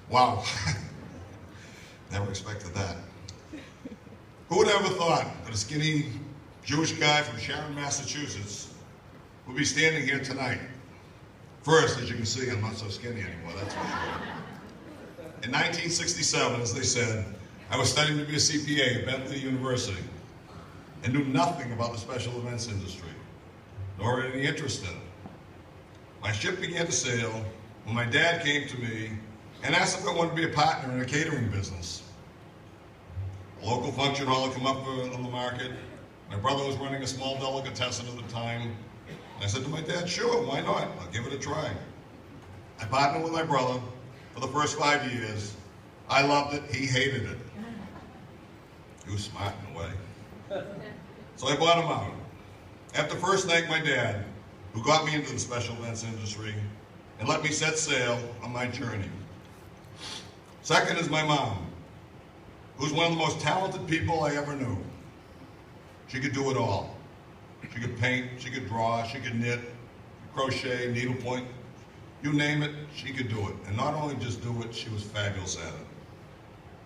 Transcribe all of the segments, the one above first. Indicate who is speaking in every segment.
Speaker 1: Wow. Never expected that. Who would ever thought that a skinny Jewish guy from Sharon, Massachusetts would be standing here tonight? First, as you can see, I'm not so skinny anymore, that's for sure. In 1967, as they said, I was studying to be a CPA at Bentley University and knew nothing about the special events industry, nor any interest in it. My ship began to sail when my dad came to me and asked if I wanted to be a partner in a catering business. A local function hall had come up on the market. My brother was running a small delicatessen at the time. And I said to my dad, sure, why not? I'll give it a try. I partnered with my brother for the first 5 years. I loved it, he hated it. He was smart in a way. So I bought him out. After the first night, my dad, who got me into the special events industry and let me set sail on my journey. Second is my mom, who's one of the most talented people I ever knew. She could do it all. She could paint, she could draw, she could knit, crochet, needlepoint, you name it, she could do it. And not only just do it, she was fabulous at it.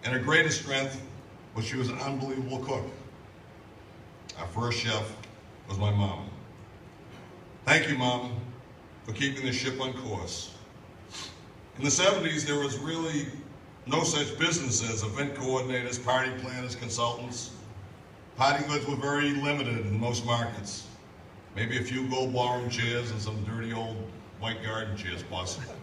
Speaker 1: And her greatest strength was she was an unbelievable cook. Our first chef was my mom. Thank you, Mom, for keeping the ship on course. In the 70s, there was really no such business as event coordinators, party planners, consultants. Party goods were very limited in most markets. Maybe a few gold ballroom chairs and some dirty old white garden chairs possible.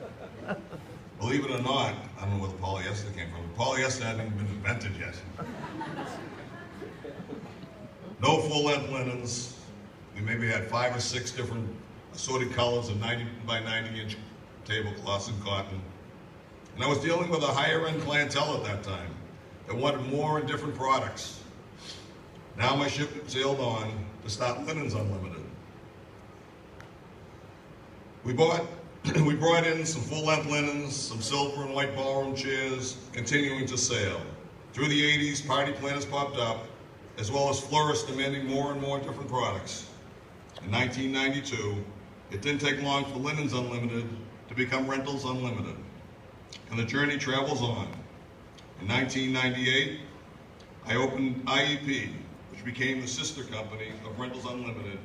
Speaker 1: Believe it or not, I don't know where the polyester came from. Polyester hadn't even been invented yet. No full-length linens. We maybe had 5 or 6 different assorted colors of 90 by 90-inch tablecloths and cotton. And I was dealing with a higher-end clientele at that time that wanted more and different products. Now my ship sailed on to start Linens Unlimited. We brought in some full-length linens, some silver and white ballroom chairs, continuing to sail. Through the 80s, party planners popped up, as well as florists demanding more and more different products. In 1992, it didn't take long for Linens Unlimited to become Rentals Unlimited. And the journey travels on. In 1998, I opened IEP, which became the sister company of Rentals Unlimited,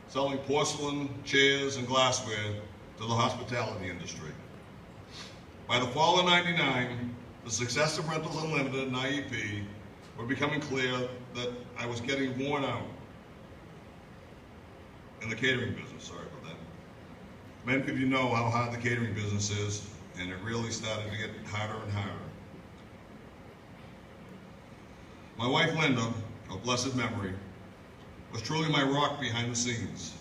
Speaker 1: selling porcelain, chairs, and glassware to the hospitality industry. By the fall of '99, the success of Rentals Unlimited and IEP were becoming clear that I was getting worn out in the catering business, sorry about that. Many of you know how hard the catering business is, and it really started to get harder and harder. My wife, Linda, of blessed memory, was truly my rock behind the scenes.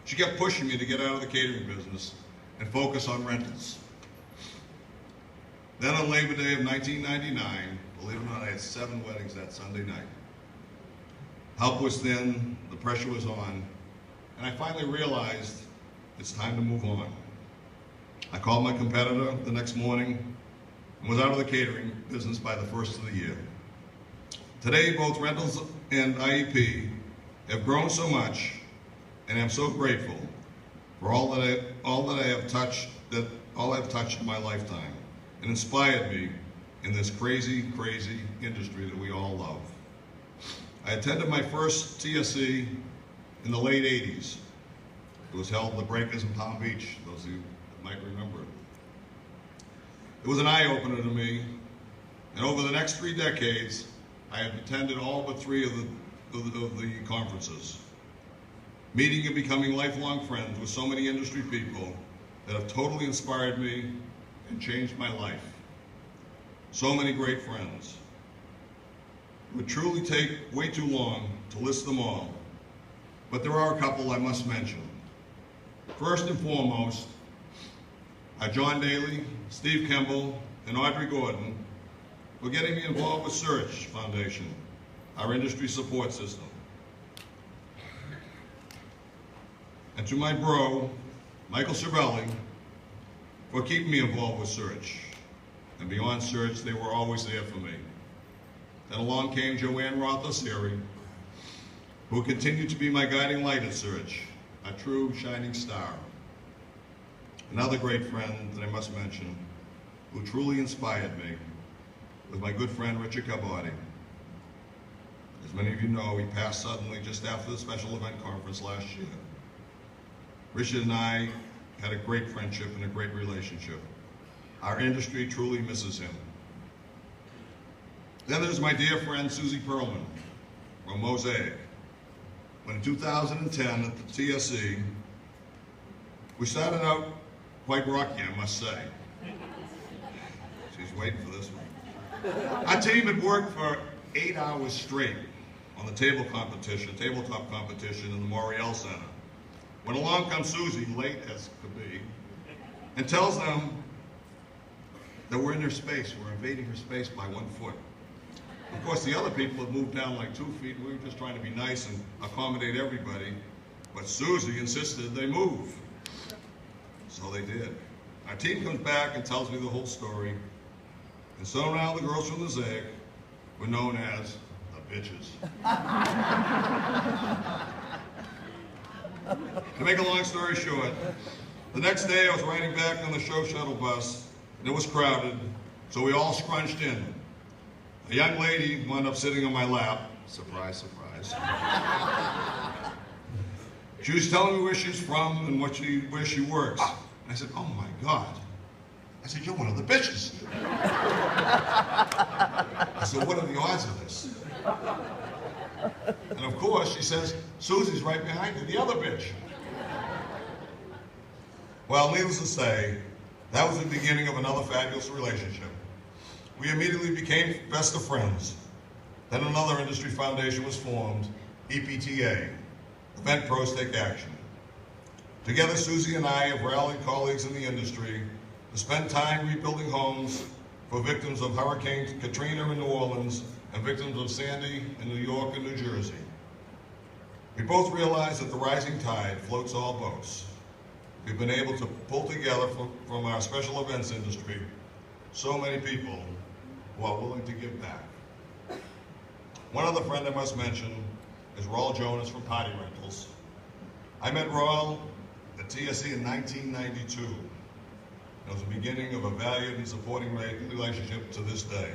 Speaker 1: She kept pushing me to get out of the catering business and focus on rentals. Then on Labor Day of 1999, believe it or not, I had 7 weddings that Sunday night. Help was thin, the pressure was on, and I finally realized it's time to move on. I called my competitor the next morning and was out of the catering business by the first of the year. Today, both Rentals and IEP have grown so much, and I'm so grateful for all that I have touched in my lifetime, and inspired me in this crazy, crazy industry that we all love. I attended my first TSE in the late 80s. It was held at the Breakers in Palm Beach, those of you that might remember it. It was an eye-opener to me, and over the next 3 decades, I have attended all but 3 of the conferences, meeting and becoming lifelong friends with so many industry people that have totally inspired me and changed my life. So many great friends. It would truly take way too long to list them all, but there are a couple I must mention. First and foremost are John Daly, Steve Kimball, and Audrey Gordon for getting me involved with Search Foundation, our industry support system. And to my bro, Michael Cervelli, for keeping me involved with Search. And beyond Search, they were always there for me. Then along came Joanne Rothoseri, who continued to be my guiding light at Search, a true shining star. Another great friend that I must mention who truly inspired me was my good friend Richard Cabotti. As many of you know, he passed suddenly just after the Special Event Conference last year. Richard and I had a great friendship and a great relationship. Our industry truly misses him. Then there's my dear friend Susie Perlman from Mosaic. When in 2010 at the TSE, we started out quite rocky, I must say. She's waiting for this one. Our team had worked for 8 hours straight on the tabletop competition in the Moriel Center. When along comes Susie, late as could be, and tells them that we're in their space, we're invading her space by 1 foot. Of course, the other people had moved down like 2 feet. We were just trying to be nice and accommodate everybody, but Susie insisted they move. So they did. Our team comes back and tells me the whole story, and so now the girls from the Zag were known as the bitches. To make a long story short, the next day I was riding back on the show shuttle bus, and it was crowded, so we all scrunched in. A young lady wound up sitting on my lap. Surprise, surprise. She was telling me where she's from and where she works. And I said, oh my God. I said, you're one of the bitches. I said, what are the odds of this? And of course, she says, Susie's right behind you, the other bitch. Well, needless to say, that was the beginning of another fabulous relationship. We immediately became best of friends. Then another industry foundation was formed, EPTA, Event Pros Take Action. Together, Susie and I have rallied colleagues in the industry to spend time rebuilding homes for victims of Hurricane Katrina in New Orleans and victims of Sandy in New York and New Jersey. We both realize that the rising tide floats all boats. We've been able to pull together from our special events industry so many people who are willing to give back. One other friend I must mention is Raul Jonas from Party Rentals. I met Raul at TSE in 1992. It was the beginning of a valued and supporting relationship to this day.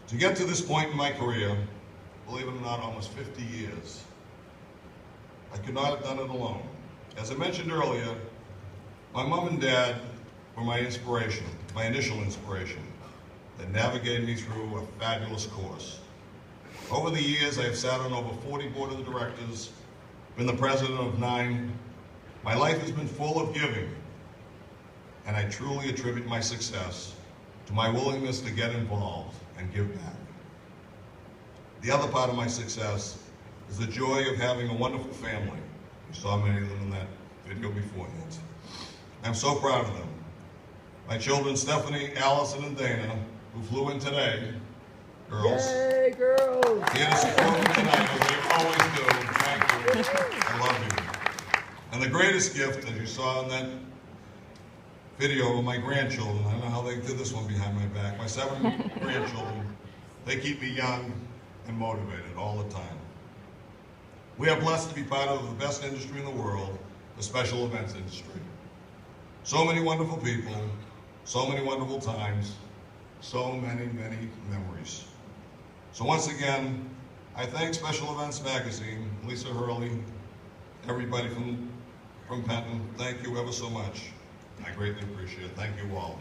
Speaker 1: To get to this point in my career, believe it or not, almost 50 years, I could not have done it alone. As I mentioned earlier, my mom and dad were my inspiration, my initial inspiration, that navigated me through a fabulous course. Over the years, I have sat on over 40 board of directors, been the president of 9. My life has been full of giving, and I truly attribute my success to my willingness to get involved and give back. The other part of my success is the joy of having a wonderful family. You saw many of them in that video beforehand. I'm so proud of them. My children, Stephanie, Allison, and Dana, who flew in today, girls.
Speaker 2: Yay, girls!
Speaker 1: Here to support me tonight, as they always do. Thank you. I love you. And the greatest gift, as you saw in that video of my grandchildren, I don't know how they did this one behind my back, my 7 grandchildren, they keep me young and motivated all the time. We are blessed to be part of the best industry in the world, the special events industry. So many wonderful people, so many wonderful times, so many, many memories. So once again, I thank Special Events Magazine, Lisa Hurley, everybody from Penton. Thank you ever so much. I greatly appreciate it. Thank you all.